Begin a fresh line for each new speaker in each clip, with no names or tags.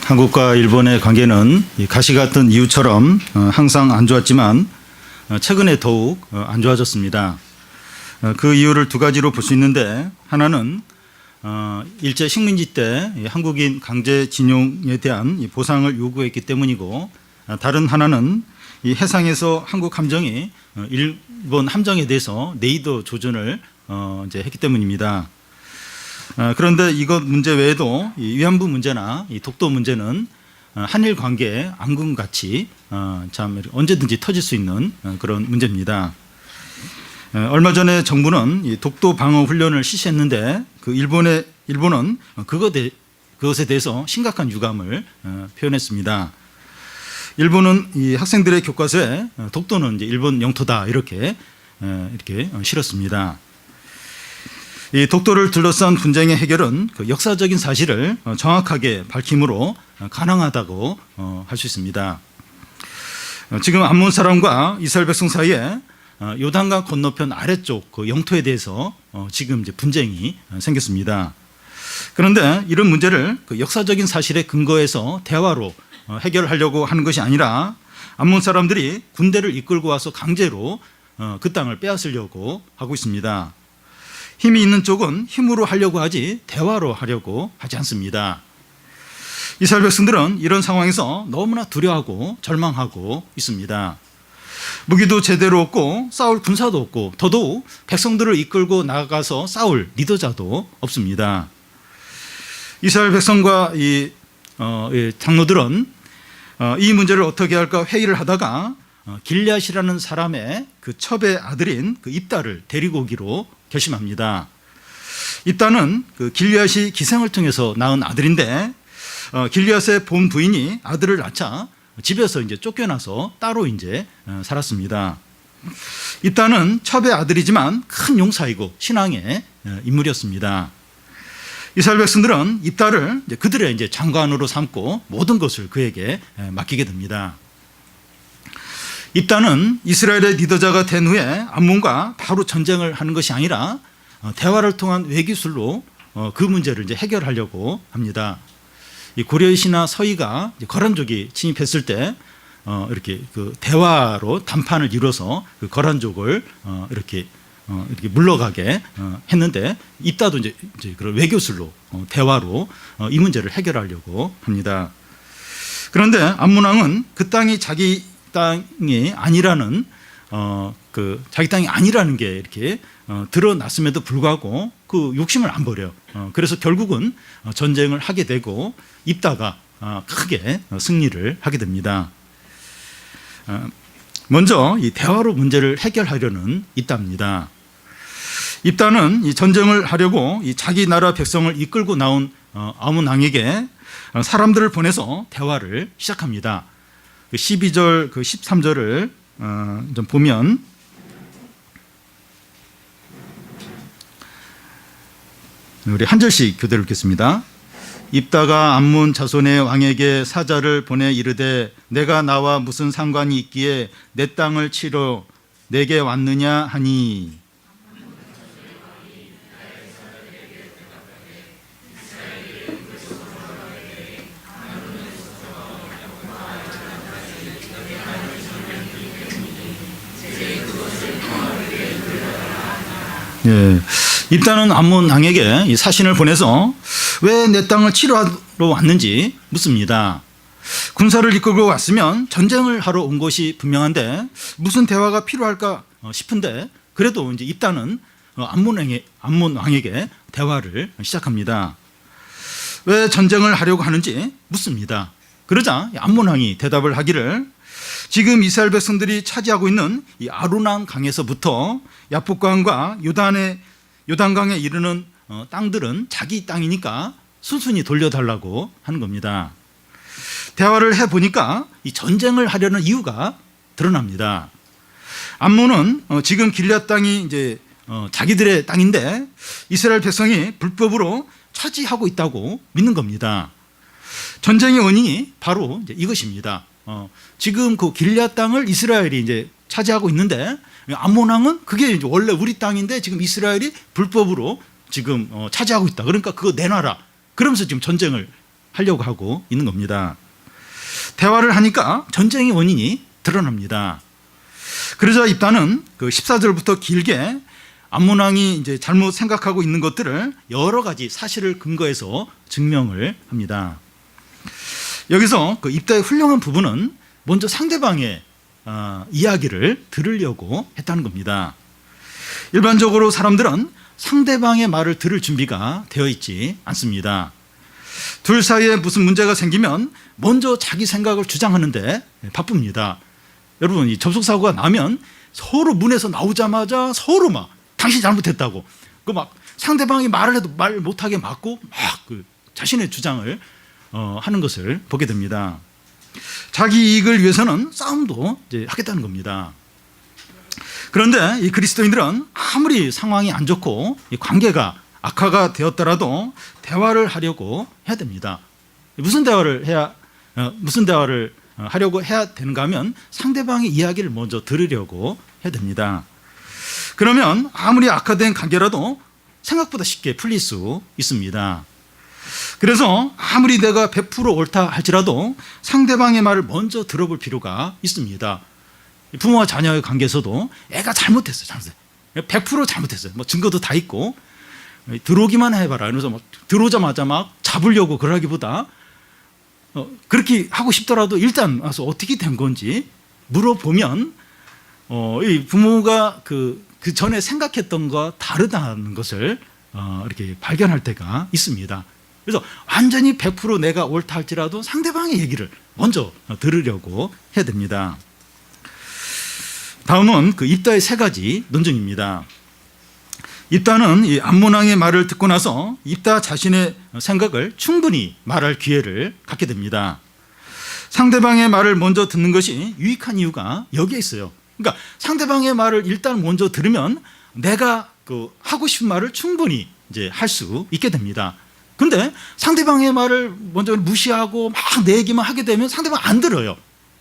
한국과 일본의 관계는 가시 같은 이유처럼 항상 안 좋았지만 최근에 더욱 안 좋아졌습니다. 그 이유를 두 가지로 볼 수 있는데, 하나는 일제 식민지 때 한국인 강제징용에 대한 보상을 요구했기 때문이고, 다른 하나는 이 해상에서 한국 함정이 일본 함정에 대해서 네이더 조준을 이제 했기 때문입니다. 그런데 이것 문제 외에도 이 위안부 문제나 이 독도 문제는 한일 관계의 앙금같이 참 언제든지 터질 수 있는 그런 문제입니다. 얼마 전에 정부는 이 독도 방어 훈련을 실시했는데, 그 일본은 그것에 대해서 심각한 유감을 표현했습니다. 일본은 이 학생들의 교과서에 독도는 이제 일본 영토다 이렇게 실었습니다. 이 독도를 둘러싼 분쟁의 해결은 그 역사적인 사실을 정확하게 밝힘으로 가능하다고 할 수 있습니다. 지금 암몬 사람과 이스라엘 백성 사이에 요단강 건너편 아래쪽 그 영토에 대해서 지금 이제 분쟁이 생겼습니다. 그런데 이런 문제를 그 역사적인 사실에 근거해서 대화로 해결하려고 하는 것이 아니라, 암몬 사람들이 군대를 이끌고 와서 강제로 그 땅을 빼앗으려고 하고 있습니다. 힘이 있는 쪽은 힘으로 하려고 하지 대화로 하려고 하지 않습니다. 이스라엘 백성들은 이런 상황에서 너무나 두려워하고 절망하고 있습니다. 무기도 제대로 없고 싸울 군사도 없고, 더더욱 백성들을 이끌고 나가서 싸울 리더자도 없습니다. 이스라엘 백성과 이 장로들은 이 문제를 어떻게 할까 회의를 하다가 길앗이라는 사람의 그 첩의 아들인 그 입다를 데리고 오기로 결심합니다. 입다는 그 길앗이 기생을 통해서 낳은 아들인데, 길앗의 본 부인이 아들을 낳자 집에서 이제 쫓겨나서 따로 이제 살았습니다. 입다는 첩의 아들이지만 큰 용사이고 신앙의 인물이었습니다. 이스라엘 백성들은 입다를 그들의 이제 장관으로 삼고 모든 것을 그에게 맡기게 됩니다. 입다는 이스라엘의 리더자가 된 후에 암몬과 바로 전쟁을 하는 것이 아니라 대화를 통한 외기술로 그 문제를 이제 해결하려고 합니다. 이 고려의 신하 서희가 거란족이 침입했을 때 이렇게 그 대화로談판을 이뤄서 그 거란족을 이렇게 물러가게 했는데, 입다도 이제 그런 외교술로 대화로 이 문제를 해결하려고 합니다. 그런데 암몬 왕은 그 땅이 자기 땅이 아니라는 자기 땅이 아니라는 게 이렇게 드러났음에도 불구하고 그 욕심을 안 버려요. 그래서 결국은 전쟁을 하게 되고 입다가 크게 승리를 하게 됩니다. 먼저 이 대화로 문제를 해결하려는 입다입니다. 입다는 이 전쟁을 하려고 이 자기 나라 백성을 이끌고 나온 암몬 왕에게 사람들을 보내서 대화를 시작합니다. 12절, 13절을 좀 보면, 우리 한 절씩 교대를 읽겠습니다. 입다가 암몬 자손의 왕에게 사자를 보내 이르되, 내가 나와 무슨 상관이 있기에 내 땅을 치러 내게 왔느냐 하니, 예, 입다는 암몬 왕에게 이 사신을 보내서 왜 내 땅을 치러하러 왔는지 묻습니다. 군사를 이끌고 왔으면 전쟁을 하러 온 것이 분명한데 무슨 대화가 필요할까 싶은데, 그래도 이제 입다는 암몬 왕에게 대화를 시작합니다. 왜 전쟁을 하려고 하는지 묻습니다. 그러자 암몬 왕이 대답을 하기를, 지금 이스라엘 백성들이 차지하고 있는 이 아르논 강에서부터 야복강과 요단강에 이르는 땅들은 자기 땅이니까 순순히 돌려달라고 하는 겁니다. 대화를 해보니까 이 전쟁을 하려는 이유가 드러납니다. 암몬은 지금 길앗 땅이 이제 자기들의 땅인데 이스라엘 백성이 불법으로 차지하고 있다고 믿는 겁니다. 전쟁의 원인이 바로 이제 이것입니다. 지금 그 길앗 땅을 이스라엘이 이제 차지하고 있는데, 암몬 왕은 그게 이제 원래 우리 땅인데 지금 이스라엘이 불법으로 지금 차지하고 있다. 그러니까 그거 내놔라. 그러면서 지금 전쟁을 하려고 하고 있는 겁니다. 대화를 하니까 전쟁의 원인이 드러납니다. 그러자 입다는 그 14절부터 길게 암몬 왕이 이제 잘못 생각하고 있는 것들을 여러 가지 사실을 근거해서 증명을 합니다. 여기서 그 입다의 훌륭한 부분은 먼저 상대방의 이야기를 들으려고 했다는 겁니다. 일반적으로 사람들은 상대방의 말을 들을 준비가 되어 있지 않습니다. 둘 사이에 무슨 문제가 생기면 먼저 자기 생각을 주장하는데 바쁩니다. 여러분, 이 접촉사고가 나면 서로 문에서 나오자마자 서로 막 당신이 잘못했다고 그 막 상대방이 말을 해도 말 못하게 막고 막 그 자신의 주장을 하는 것을 보게 됩니다. 자기 이익을 위해서는 싸움도 이제 하겠다는 겁니다. 그런데 이 그리스도인들은 아무리 상황이 안 좋고 이 관계가 악화가 되었더라도 대화를 하려고 해야 됩니다. 무슨 대화를 하려고 해야 되는가 하면 상대방의 이야기를 먼저 들으려고 해야 됩니다. 그러면 아무리 악화된 관계라도 생각보다 쉽게 풀릴 수 있습니다. 그래서 아무리 내가 100% 옳다 할지라도 상대방의 말을 먼저 들어볼 필요가 있습니다. 부모와 자녀의 관계에서도 애가 잘못했어요. 100% 잘못했어요. 뭐 증거도 다 있고 들어오기만 해봐라. 그래서 막 들어오자마자 막 잡으려고 그러기보다 그렇게 하고 싶더라도 일단 와서 어떻게 된 건지 물어보면 이 부모가 그 전에 생각했던 것과 다르다는 것을 이렇게 발견할 때가 있습니다. 그래서 완전히 100% 내가 옳다 할지라도 상대방의 얘기를 먼저 들으려고 해야 됩니다. 다음은 그 입다의 세 가지 논증입니다. 입다는 이 암몬 왕의 말을 듣고 나서 입다 자신의 생각을 충분히 말할 기회를 갖게 됩니다. 상대방의 말을 먼저 듣는 것이 유익한 이유가 여기에 있어요. 그러니까 상대방의 말을 일단 먼저 들으면 내가 그 하고 싶은 말을 충분히 이제 할 수 있게 됩니다. 근데 상대방의 말을 먼저 무시하고 막 내 얘기만 하게 되면 상대방 안 들어요.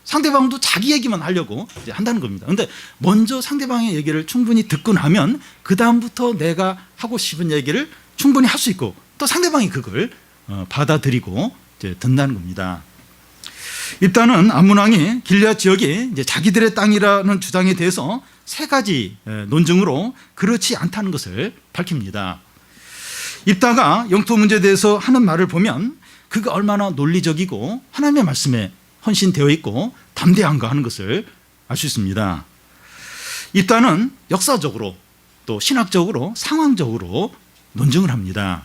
상대방도 자기 얘기만 하려고 이제 한다는 겁니다. 근데 먼저 상대방의 얘기를 충분히 듣고 나면 그 다음부터 내가 하고 싶은 얘기를 충분히 할 수 있고 또 상대방이 그걸 받아들이고 이제 듣는다는 겁니다. 입다는 암몬 왕이 길앗 지역이 이제 자기들의 땅이라는 주장에 대해서 세 가지 논증으로 그렇지 않다는 것을 밝힙니다. 입다가 영토 문제에 대해서 하는 말을 보면 그가 얼마나 논리적이고 하나님의 말씀에 헌신되어 있고 담대한가 하는 것을 알 수 있습니다. 입다는 역사적으로 또 신학적으로 상황적으로 논증을 합니다.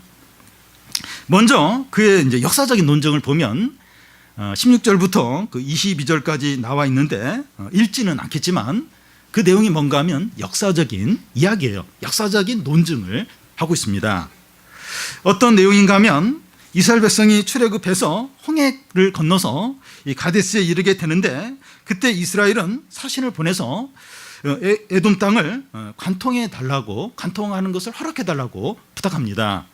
먼저 그의 이제 역사적인 논증을 보면 16절부터 그 22절까지 나와 있는데 읽지는 않겠지만 그 내용이 뭔가 하면 역사적인 이야기예요. 역사적인 논증을 하고 있습니다. 어떤 내용인가 하면 이스라엘 백성이 출애굽해서 홍해를 건너서 이 가데스에 이르게 되는데 그때 이스라엘은 사신을 보내서 에돔 땅을 관통해 달라고 관통하는 것을 허락해 달라고 부탁합니다.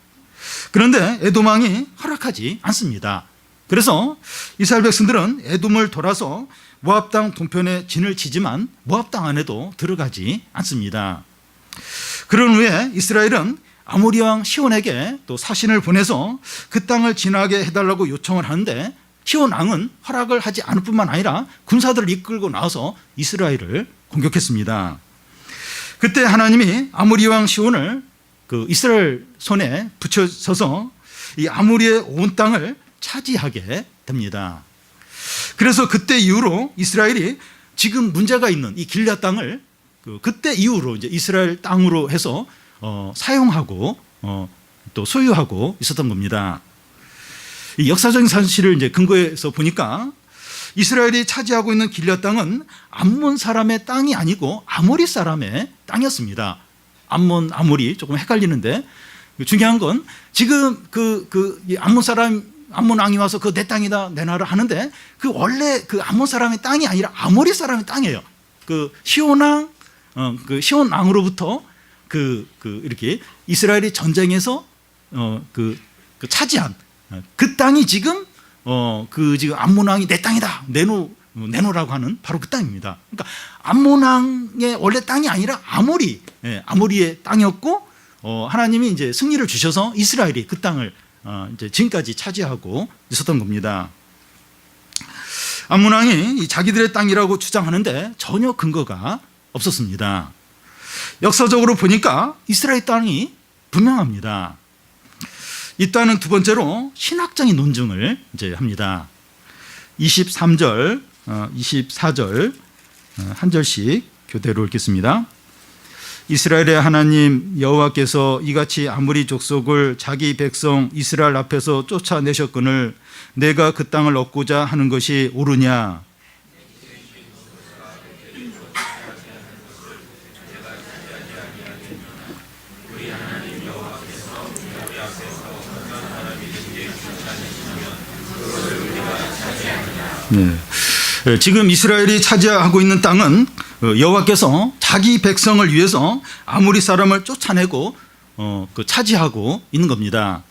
그런데 에돔 왕이 허락하지 않습니다. 그래서 이스라엘 백성들은 에돔을 돌아서 모압 땅 동편에 진을 치지만 모압 땅 안에도 들어가지 않습니다. 그런 후에 이스라엘은 아모리 왕 시온에게 또 사신을 보내서 그 땅을 지나게 해달라고 요청을 하는데 시온 왕은 허락을 하지 않을 뿐만 아니라 군사들을 이끌고 나와서 이스라엘을 공격했습니다. 그때 하나님이 아모리 왕 시온을 그 이스라엘 손에 붙여서서 이 아모리의 온 땅을 차지하게 됩니다. 그래서 그때 이후로 이스라엘이 지금 문제가 있는 이 길앗 땅을 그때 이후로 이제 이스라엘 땅으로 해서 사용하고 또 소유하고 있었던 겁니다. 이 역사적인 사실을 이제 근거해서 보니까 이스라엘이 차지하고 있는 길앗 땅은 암몬 사람의 땅이 아니고 아모리 사람의 땅이었습니다. 아모리 조금 헷갈리는데 중요한 건 지금 암몬 왕이 와서 그 내 땅이다 내놔라 하는데 그 원래 그 암몬 사람의 땅이 아니라 아모리 사람의 땅이에요. 그 시온 왕으로부터 이렇게 이스라엘이 전쟁에서 차지한 그 땅이 지금 지금 암몬 왕이 내 땅이다 내놓으라고 하는 바로 그 땅입니다. 그러니까 암몬 왕의 원래 땅이 아니라 아모리의 땅이었고 하나님이 이제 승리를 주셔서 이스라엘이 그 땅을 이제 지금까지 차지하고 있었던 겁니다. 암몬 왕이 자기들의 땅이라고 주장하는데 전혀 근거가 없었습니다. 역사적으로 보니까 이스라엘 땅이 분명합니다. 이 땅은 두 번째로 신학적인 논증을 이제 합니다. 23절, 24절 한 절씩 교대로 읽겠습니다. 이스라엘의 하나님 여호와께서 이같이 아무리 족속을 자기 백성 이스라엘 앞에서 쫓아내셨거늘 내가 그 땅을 얻고자 하는 것이 옳으냐? 네. 지금 이스라엘이 차지하고 있는 땅은 여호와께서 자기 백성을 위해서 아무리 사람을 쫓아내고 차지하고 있는 겁니다.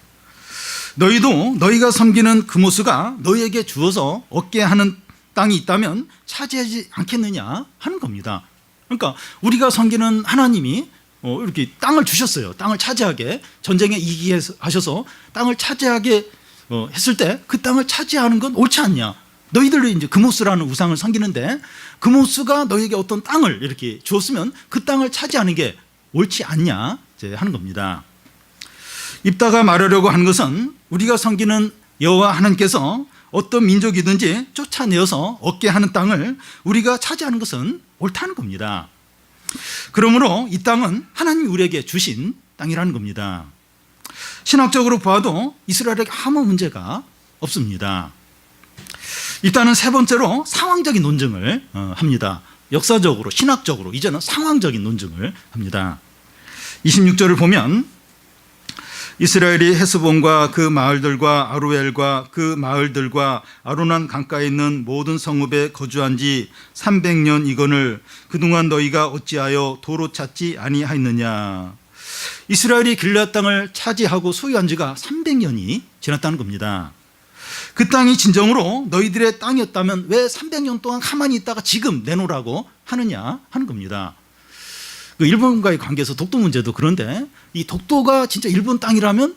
너희도 너희가 섬기는 그모스가 너희에게 주어서 얻게 하는 땅이 있다면 차지하지 않겠느냐 하는 겁니다. 그러니까 우리가 섬기는 하나님이 이렇게 땅을 주셨어요. 땅을 차지하게 전쟁에 이기게 하셔서 땅을 차지하게 했을 때 그 땅을 차지하는 건 옳지 않냐? 너희들이 이제 그모스라는 우상을 섬기는데 그모스가 너희에게 어떤 땅을 이렇게 주었으면 그 땅을 차지하는 게 옳지 않냐 이제 하는 겁니다. 입다가 말하려고 하는 것은 우리가 섬기는 여호와 하나님께서 어떤 민족이든지 쫓아내어서 얻게 하는 땅을 우리가 차지하는 것은 옳다는 겁니다. 그러므로 이 땅은 하나님이 우리에게 주신 땅이라는 겁니다. 신학적으로 봐도 이스라엘에게 아무 문제가 없습니다. 일단은 세 번째로 상황적인 논증을 합니다. 역사적으로 신학적으로 이제는 상황적인 논증을 합니다. 26절을 보면 이스라엘이 헤스본과 그 마을들과 아로엘과 그 마을들과 아로난 강가에 있는 모든 성읍에 거주한 지 300년 이거늘 그동안 너희가 어찌하여 도로 찾지 아니하였느냐. 이스라엘이 길앗 땅을 차지하고 소유한 지가 300년이 지났다는 겁니다. 그 땅이 진정으로 너희들의 땅이었다면 왜 300년 동안 가만히 있다가 지금 내놓으라고 하느냐 하는 겁니다. 그 일본과의 관계에서 독도 문제도 그런데 이 독도가 진짜 일본 땅이라면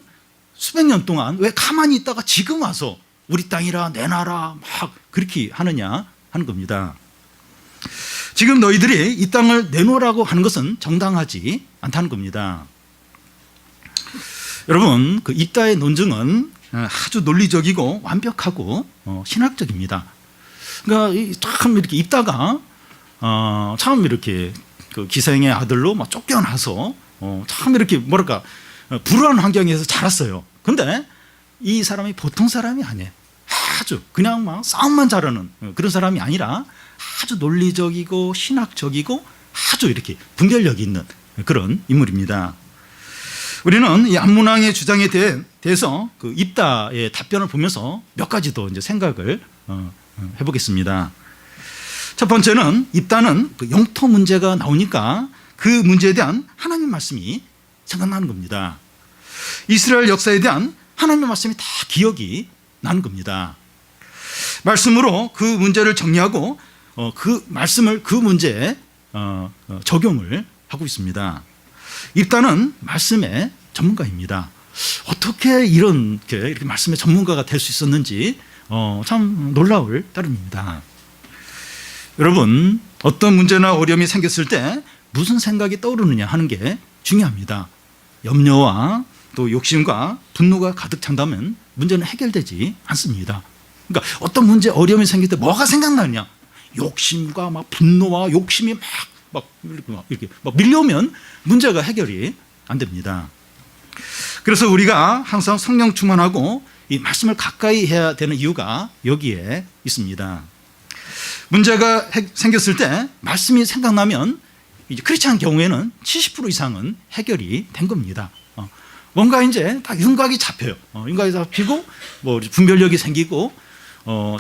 수백 년 동안 왜 가만히 있다가 지금 와서 우리 땅이라 내놔라 막 그렇게 하느냐 하는 겁니다. 지금 너희들이 이 땅을 내놓으라고 하는 것은 정당하지 않다는 겁니다. 여러분, 그 입다의 논증은 아주 논리적이고 완벽하고 신학적입니다. 그러니까 참 이렇게 입다가 참 이렇게 그 기생의 아들로 막 쫓겨나서 참 이렇게 뭐랄까 불우한 환경에서 자랐어요. 근데 이 사람이 보통 사람이 아니에요. 아주 그냥 막 싸움만 잘하는 그런 사람이 아니라 아주 논리적이고 신학적이고 아주 이렇게 분별력이 있는 그런 인물입니다. 우리는 이 암몬 왕의 주장에 대해서 그 입다의 답변을 보면서 몇 가지 더 이제 생각을 해보겠습니다. 첫 번째는 입다는 그 영토 문제가 나오니까 그 문제에 대한 하나님의 말씀이 생각나는 겁니다. 이스라엘 역사에 대한 하나님의 말씀이 다 기억이 나는 겁니다. 말씀으로 그 문제를 정리하고 그 말씀을 그 문제에 적용을 하고 있습니다. 입다는 말씀의 전문가입니다. 어떻게 이렇게 말씀의 전문가가 될 수 있었는지 참 놀라울 따름입니다. 여러분, 어떤 문제나 어려움이 생겼을 때 무슨 생각이 떠오르느냐 하는 게 중요합니다. 염려와 또 욕심과 분노가 가득 찬다면 문제는 해결되지 않습니다. 그러니까 어떤 문제, 어려움이 생길 때 뭐가 생각나느냐? 욕심과 막 분노와 욕심이 막 이렇게 밀려오면 문제가 해결이 안 됩니다. 그래서 우리가 항상 성령 충만하고 이 말씀을 가까이 해야 되는 이유가 여기에 있습니다. 문제가 생겼을 때 말씀이 생각나면 이제 그렇지 않은 경우에는 70% 이상은 해결이 된 겁니다. 뭔가 이제 다 윤곽이 잡혀요. 윤곽이 잡히고 뭐 분별력이 생기고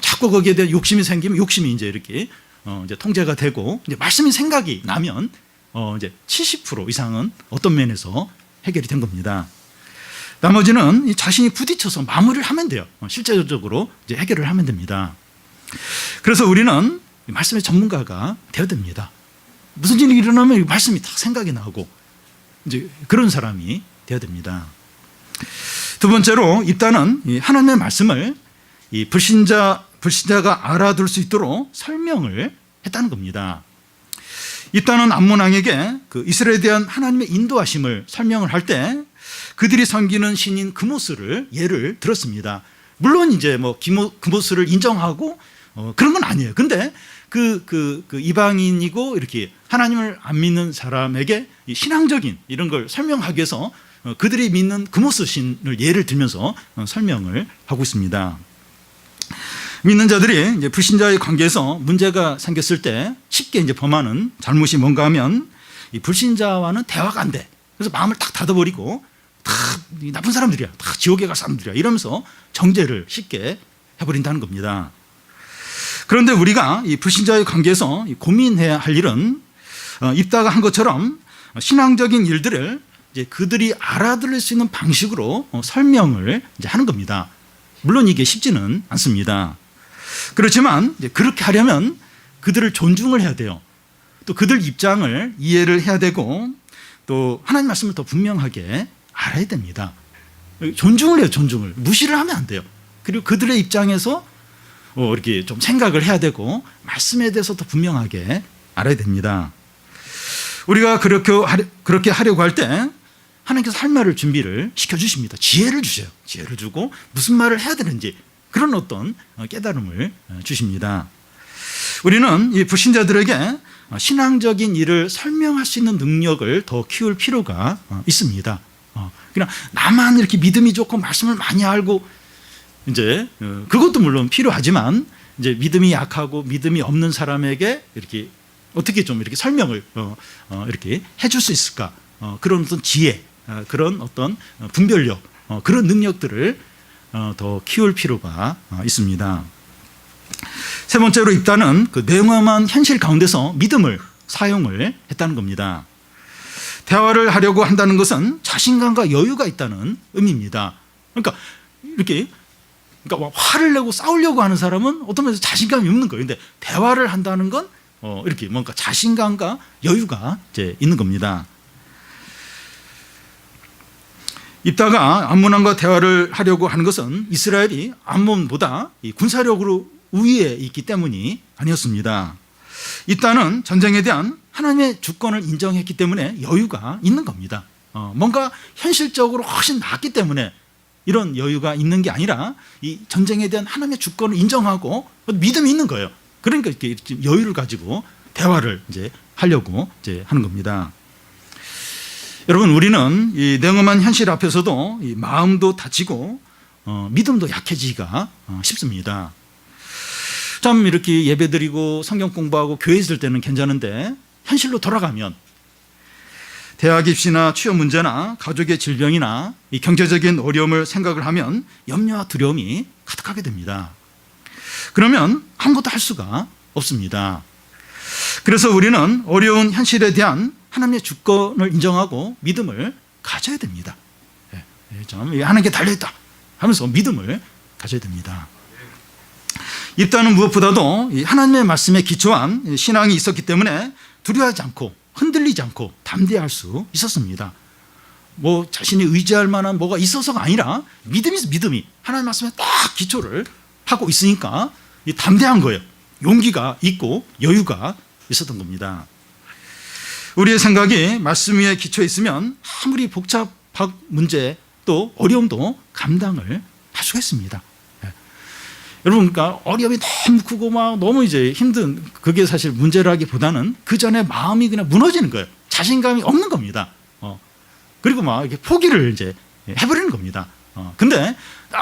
자꾸 거기에 대한 욕심이 생기면 욕심이 이제 이렇게 이제 통제가 되고 이제 말씀이 생각이 나면 이제 70% 이상은 어떤 면에서 해결이 된 겁니다. 나머지는 자신이 부딪혀서 마무리를 하면 돼요. 실제적으로 이제 해결을 하면 됩니다. 그래서 우리는 말씀의 전문가가 되어야 됩니다. 무슨 일이 일어나면 말씀이 다 생각이 나고 이제 그런 사람이 되어야 됩니다. 두 번째로 입다는 이 하나님의 말씀을 이 불신자가 알아둘 수 있도록 설명을 했다는 겁니다. 입다는 암몬왕에게 그 이스라엘에 대한 하나님의 인도하심을 설명을 할 때 그들이 섬기는 신인 그모스를 예를 들었습니다. 물론 이제 뭐 그모스를 인정하고 그런 건 아니에요. 근데 그 이방인이고 이렇게 하나님을 안 믿는 사람에게 신앙적인 이런 걸 설명하기 위해서 그들이 믿는 그모스 신을 예를 들면서 설명을 하고 있습니다. 믿는 자들이 이제 불신자의 관계에서 문제가 생겼을 때 쉽게 이제 범하는 잘못이 뭔가 하면 이 불신자와는 대화가 안 돼. 그래서 마음을 딱 닫아버리고 다 나쁜 사람들이야, 다 지옥에 갈 사람들이야 이러면서 정죄를 쉽게 해버린다는 겁니다. 그런데 우리가 이 불신자의 관계에서 고민해야 할 일은 입다가 한 것처럼 신앙적인 일들을 이제 그들이 알아들을 수 있는 방식으로 설명을 이제 하는 겁니다. 물론 이게 쉽지는 않습니다. 그렇지만 이제 그렇게 하려면 그들을 존중을 해야 돼요. 또 그들 입장을 이해를 해야 되고 또 하나님 말씀을 더 분명하게 알아야 됩니다. 존중을 해요. 존중을. 무시를 하면 안 돼요. 그리고 그들의 입장에서 이렇게 좀 생각을 해야 되고 말씀에 대해서 더 분명하게 알아야 됩니다. 우리가 그렇게 하려고 할 때 하나님께서 할 말을 준비를 시켜주십니다. 지혜를 주세요. 지혜를 주고 무슨 말을 해야 되는지 그런 어떤 깨달음을 주십니다. 우리는 이 불신자들에게 신앙적인 일을 설명할 수 있는 능력을 더 키울 필요가 있습니다. 그냥 나만 이렇게 믿음이 좋고 말씀을 많이 알고 이제 그것도 물론 필요하지만 이제 믿음이 약하고 믿음이 없는 사람에게 이렇게 어떻게 좀 이렇게 설명을 이렇게 해줄 수 있을까? 그런 어떤 지혜, 그런 어떤 분별력, 그런 능력들을 더 키울 필요가 있습니다. 세 번째로 입다는 그 냉엄한 현실 가운데서 믿음을 사용을 했다는 겁니다. 대화를 하려고 한다는 것은 자신감과 여유가 있다는 의미입니다. 그러니까 이렇게 화를 내고 싸우려고 하는 사람은 어떤 면에서 자신감이 없는 거예요. 근데 대화를 한다는 건 이렇게 뭔가 자신감과 여유가 이제 있는 겁니다. 입다가 암몬왕과 대화를 하려고 하는 것은 이스라엘이 암몬보다 군사력으로 우위에 있기 때문이 아니었습니다. 입다는 전쟁에 대한 하나님의 주권을 인정했기 때문에 여유가 있는 겁니다. 뭔가 현실적으로 훨씬 낫기 때문에 이런 여유가 있는 게 아니라 이 전쟁에 대한 하나님의 주권을 인정하고 믿음이 있는 거예요. 그러니까 이렇게 여유를 가지고 대화를 이제 하려고 이제 하는 겁니다. 여러분, 우리는 이 냉엄한 현실 앞에서도 이 마음도 다치고 믿음도 약해지기가 쉽습니다. 참 이렇게 예배드리고 성경 공부하고 교회 있을 때는 괜찮은데 현실로 돌아가면 대학 입시나 취업 문제나 가족의 질병이나 이 경제적인 어려움을 생각을 하면 염려와 두려움이 가득하게 됩니다. 그러면 아무것도 할 수가 없습니다. 그래서 우리는 어려운 현실에 대한 하나님의 주권을 인정하고 믿음을 가져야 됩니다. 하나님께 달려있다 하면서 믿음을 가져야 됩니다. 입다는 무엇보다도 하나님의 말씀에 기초한 신앙이 있었기 때문에 두려워하지 않고 흔들리지 않고 담대할 수 있었습니다. 뭐 자신이 의지할 만한 뭐가 있어서가 아니라 믿음이 하나님의 말씀에 딱 기초를 하고 있으니까 담대한 거예요. 용기가 있고 여유가 있었던 겁니다. 우리의 생각이 말씀 위에 기초에 있으면 아무리 복잡한 문제 또 어려움도 감당을 할 수가 있습니다. 여러분, 그러니까 어려움이 너무 크고 막 너무 이제 힘든 그게 사실 문제라기보다는 그 전에 마음이 그냥 무너지는 거예요. 자신감이 없는 겁니다. 그리고 막 이렇게 포기를 이제 해버리는 겁니다. 근데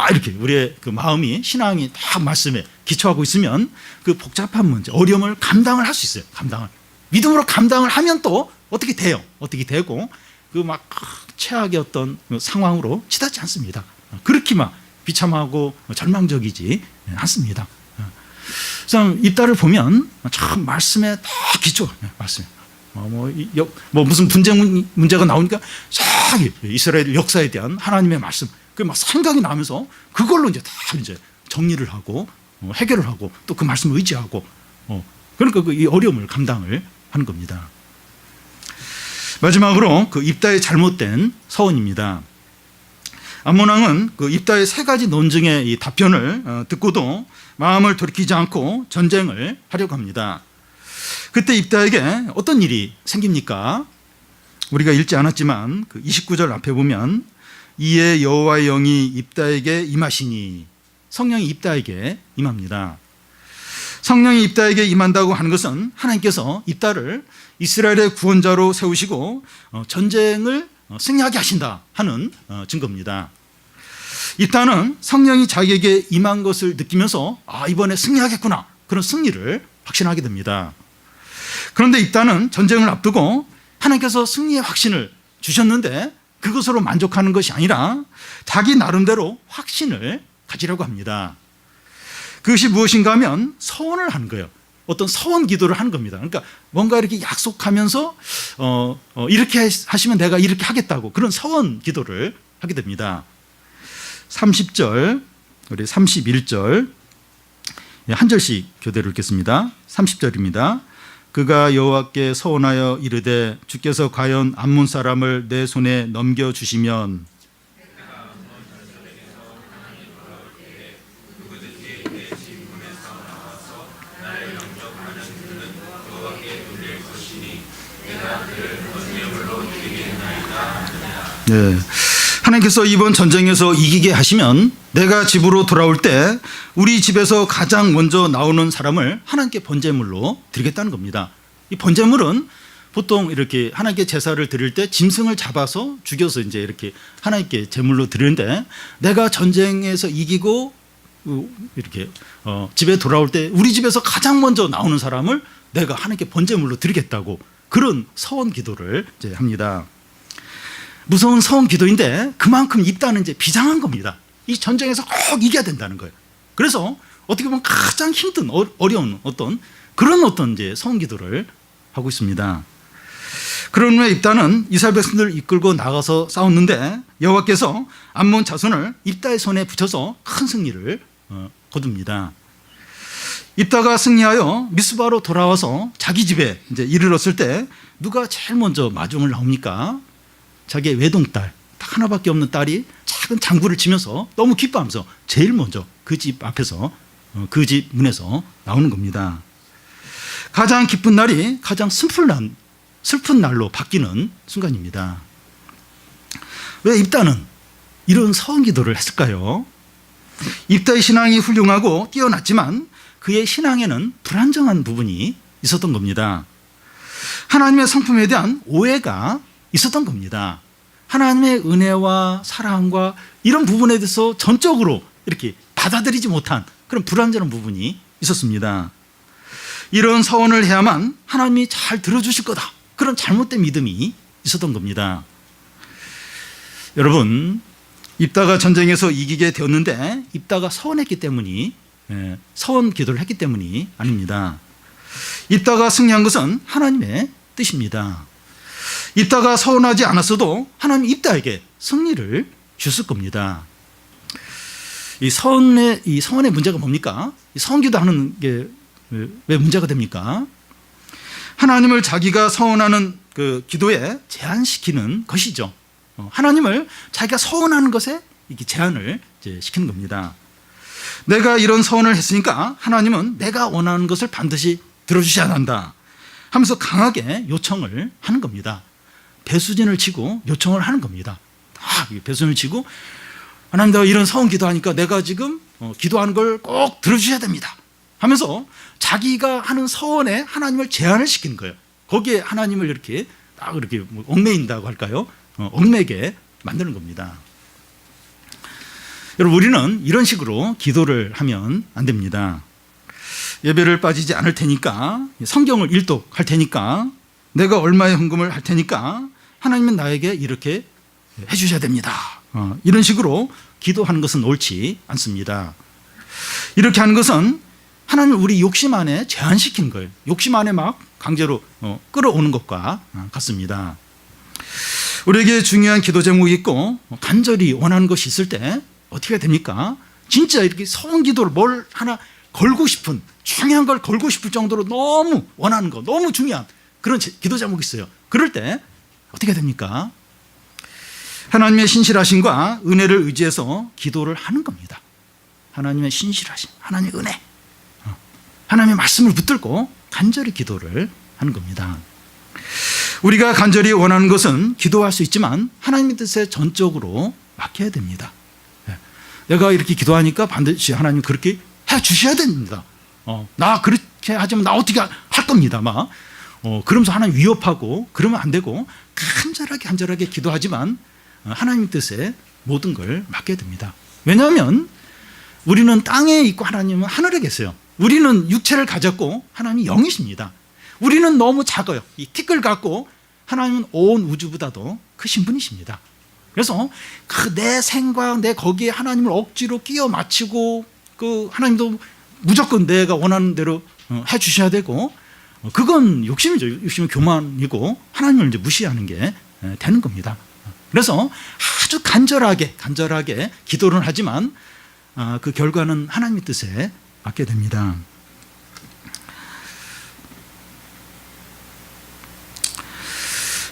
이렇게 우리의 그 마음이 신앙이 딱 말씀에 기초하고 있으면 그 복잡한 문제, 어려움을 감당을 할 수 있어요. 감당을. 믿음으로 감당을 하면 또 어떻게 돼요? 어떻게 되고 그 막 최악의 어떤 상황으로 치닫지 않습니다. 그렇게 막 비참하고 절망적이지 않습니다. 그래서 입다를 보면 참 말씀에 다 기초, 말씀. 무슨 분쟁 문제가 나오니까 싹 이스라엘 역사에 대한 하나님의 말씀, 그 막 생각이 나면서 그걸로 이제 다 이제 정리를 하고 해결을 하고 또 그 말씀을 의지하고 그러니까 이 어려움을 감당을 하는 겁니다. 마지막으로 그 입다의 잘못된 서원입니다. 암몬 왕은 그 입다의 세 가지 논증의 이 답변을 듣고도 마음을 돌이키지 않고 전쟁을 하려고 합니다. 그때 입다에게 어떤 일이 생깁니까? 우리가 읽지 않았지만 그 29절 앞에 보면 이에 여호와의 영이 입다에게 임하시니, 성령이 입다에게 임합니다. 성령이 입다에게 임한다고 하는 것은 하나님께서 입다를 이스라엘의 구원자로 세우시고 전쟁을 승리하게 하신다 하는 증거입니다. 입다는 성령이 자기에게 임한 것을 느끼면서 이번에 승리하겠구나, 그런 승리를 확신하게 됩니다. 그런데 입다는 전쟁을 앞두고 하나님께서 승리의 확신을 주셨는데 그것으로 만족하는 것이 아니라 자기 나름대로 확신을 가지려고 합니다. 그것이 무엇인가 하면 서원을 하는 거예요. 어떤 서원 기도를 하는 겁니다. 그러니까 뭔가 이렇게 약속하면서 이렇게 하시면 내가 이렇게 하겠다고, 그런 서원 기도를 하게 됩니다. 30절, 우리 31절 한 절씩 교대로 읽겠습니다. 30절입니다. 그가 여호와께 서원하여 이르되 주께서 과연 암몬 사람을 내 손에 넘겨주시면 네. 하나님께서 이번 전쟁에서 이기게 하시면 내가 집으로 돌아올 때 우리 집에서 가장 먼저 나오는 사람을 하나님께 번제물로 드리겠다는 겁니다. 이 번제물은 보통 이렇게 하나님께 제사를 드릴 때 짐승을 잡아서 죽여서 이제 이렇게 하나님께 제물로 드리는데, 내가 전쟁에서 이기고 이렇게 집에 돌아올 때 우리 집에서 가장 먼저 나오는 사람을 내가 하나님께 번제물로 드리겠다고, 그런 서원 기도를 이제 합니다. 무서운 서원 기도인데 그만큼 입다는 이제 비장한 겁니다. 이 전쟁에서 꼭 이겨야 된다는 거예요. 그래서 어떻게 보면 가장 힘든 어려운 그런 이제 서원 기도를 하고 있습니다. 그런 후에 입다는 이스라엘 백성들을 이끌고 나가서 싸웠는데 여호와께서 암몬 자손을 입다의 손에 붙여서 큰 승리를 거둡니다. 입다가 승리하여 미스바로 돌아와서 자기 집에 이제 이르렀을 때 누가 제일 먼저 마중을 나옵니까? 자기의 외동딸, 딱 하나밖에 없는 딸이 작은 장구를 치면서 너무 기뻐하면서 제일 먼저 그 집 앞에서, 그 집 문에서 나오는 겁니다. 가장 기쁜 날이 가장 슬픈 날로 바뀌는 순간입니다. 왜 입다는 이런 서원 기도를 했을까요? 입다의 신앙이 훌륭하고 뛰어났지만 그의 신앙에는 불안정한 부분이 있었던 겁니다. 하나님의 성품에 대한 오해가 있었던 겁니다. 하나님의 은혜와 사랑과 이런 부분에 대해서 전적으로 이렇게 받아들이지 못한 그런 불완전한 부분이 있었습니다. 이런 서원을 해야만 하나님이 잘 들어주실 거다, 그런 잘못된 믿음이 있었던 겁니다. 여러분, 입다가 전쟁에서 이기게 되었는데 입다가 서원했기 때문이, 서원 기도를 했기 때문이 아닙니다. 입다가 승리한 것은 하나님의 뜻입니다. 입다가 서운하지 않았어도 하나님 입다에게 승리를 주실 겁니다. 이 서원의 문제가 뭡니까? 이 서원기도 하는 게 왜 문제가 됩니까? 하나님을 자기가 서원하는 그 기도에 제한시키는 것이죠. 하나님을 자기가 서원하는 것에 이렇게 제한을 이제 시키는 겁니다. 내가 이런 서원을 했으니까 하나님은 내가 원하는 것을 반드시 들어주셔야 한다 하면서 강하게 요청을 하는 겁니다. 배수진을 치고 요청을 하는 겁니다. 배수진을 치고 하나님, 내가 이런 서원 기도하니까 내가 지금 기도하는 걸 꼭 들어주셔야 됩니다 하면서 자기가 하는 서원에 하나님을 제한을 시키는 거예요. 거기에 하나님을 이렇게 딱 이렇게 얽매인다고 할까요? 얽매게 만드는 겁니다. 여러분, 우리는 이런 식으로 기도를 하면 안 됩니다. 예배를 빠지지 않을 테니까, 성경을 일독할 테니까, 내가 얼마의 헌금을 할 테니까 하나님은 나에게 이렇게 해주셔야 됩니다. 이런 식으로 기도하는 것은 옳지 않습니다. 이렇게 하는 것은 하나님을 우리 욕심 안에 제한시키는 거예요. 욕심 안에 막 강제로 끌어오는 것과 같습니다. 우리에게 중요한 기도 제목이 있고 간절히 원하는 것이 있을 때 어떻게 해야 됩니까? 진짜 이렇게 서원 기도를 뭘 하나 걸고 싶은, 중요한 걸 걸고 싶을 정도로 너무 원하는 거, 너무 중요한 그런 기도 제목이 있어요. 그럴 때 어떻게 해야 됩니까? 하나님의 신실하심과 은혜를 의지해서 기도를 하는 겁니다. 하나님의 신실하심, 하나님의 은혜, 하나님의 말씀을 붙들고 간절히 기도를 하는 겁니다. 우리가 간절히 원하는 것은 기도할 수 있지만 하나님의 뜻에 전적으로 맡겨야 됩니다. 내가 이렇게 기도하니까 반드시 하나님 그렇게 해 주셔야 됩니다. 나 그렇게 하지만 나 어떻게 할 겁니다. 그러면서 하나님 위협하고 그러면 안 되고 간절하게 기도하지만 하나님 뜻에 모든 걸 맡겨야 됩니다. 왜냐하면 우리는 땅에 있고 하나님은 하늘에 계세요. 우리는 육체를 가졌고 하나님이 영이십니다. 우리는 너무 작아요. 이 티끌 같고 하나님은 온 우주보다도 크신 분이십니다. 그래서 내 생각, 내 거기에 하나님을 억지로 끼워 맞추고 하나님도 무조건 내가 원하는 대로 해 주셔야 되고 그건 욕심이죠. 욕심은 교만이고 하나님을 이제 무시하는 게 되는 겁니다. 그래서 아주 간절하게 기도를 하지만 그 결과는 하나님의 뜻에 맡게 됩니다.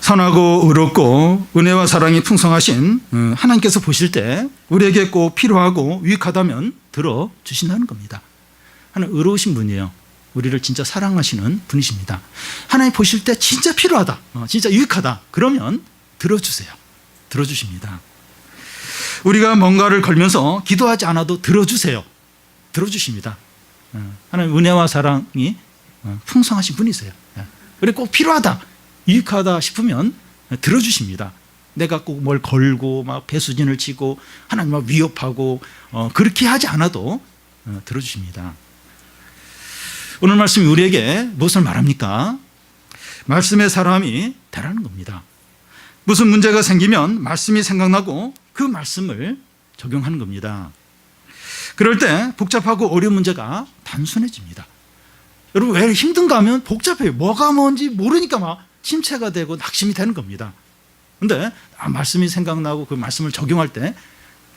선하고 의롭고 은혜와 사랑이 풍성하신 하나님께서 보실 때 우리에게 꼭 필요하고 유익하다면 들어주신다는 겁니다. 하나님 의로우신 분이에요. 우리를 진짜 사랑하시는 분이십니다. 하나님 보실 때 진짜 필요하다, 진짜 유익하다, 그러면 들어주세요. 들어주십니다. 우리가 뭔가를 걸면서 기도하지 않아도 들어주세요. 들어주십니다. 하나님 은혜와 사랑이 풍성하신 분이세요. 그리고 꼭 필요하다, 유익하다 싶으면 들어주십니다. 내가 꼭 뭘 걸고 막 배수진을 치고 하나님 막 위협하고 그렇게 하지 않아도 들어주십니다. 오늘 말씀이 우리에게 무엇을 말합니까? 말씀의 사람이 되라는 겁니다. 무슨 문제가 생기면 말씀이 생각나고 그 말씀을 적용하는 겁니다. 그럴 때 복잡하고 어려운 문제가 단순해집니다. 여러분 왜 힘든가 하면 복잡해요. 뭐가 뭔지 모르니까 막 침체가 되고 낙심이 되는 겁니다. 그런데 말씀이 생각나고 그 말씀을 적용할 때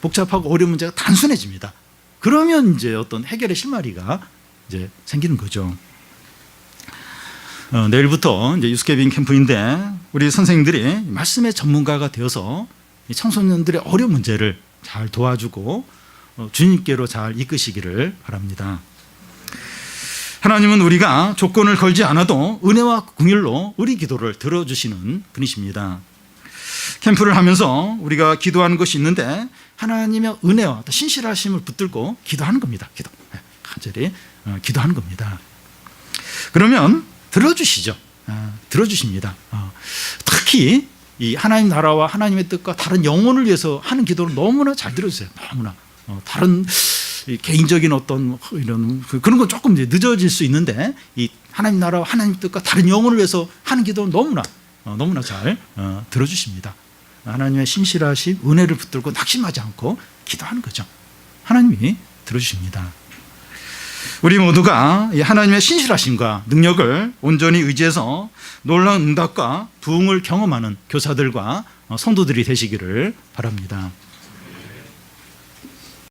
복잡하고 어려운 문제가 단순해집니다. 그러면 이제 어떤 해결의 실마리가 이제 생기는 거죠. 내일부터 이제 유스케빈 캠프인데 우리 선생님들이 말씀의 전문가가 되어서 청소년들의 어려운 문제를 잘 도와주고 주님께로 잘 이끄시기를 바랍니다. 하나님은 우리가 조건을 걸지 않아도 은혜와 긍휼로 우리 기도를 들어주시는 분이십니다. 캠프를 하면서 우리가 기도하는 것이 있는데 하나님의 은혜와 신실하심을 붙들고 기도하는 겁니다. 간절히 기도하는 겁니다. 그러면 들어주시죠. 들어주십니다. 특히 이 하나님 나라와 하나님의 뜻과 다른 영혼을 위해서 하는 기도를 너무나 잘 들어주세요. 너무나 다른 개인적인 어떤 이런 그런 건 조금 이제 늦어질 수 있는데 이 하나님 나라와 하나님 뜻과 다른 영혼을 위해서 하는 기도는 너무나 잘 들어주십니다. 하나님의 신실하심, 은혜를 붙들고 낙심하지 않고 기도하는 거죠. 하나님이 들어주십니다. 우리 모두가 하나님의 신실하심과 능력을 온전히 의지해서 놀라운 응답과 부흥을 경험하는 교사들과 성도들이 되시기를 바랍니다.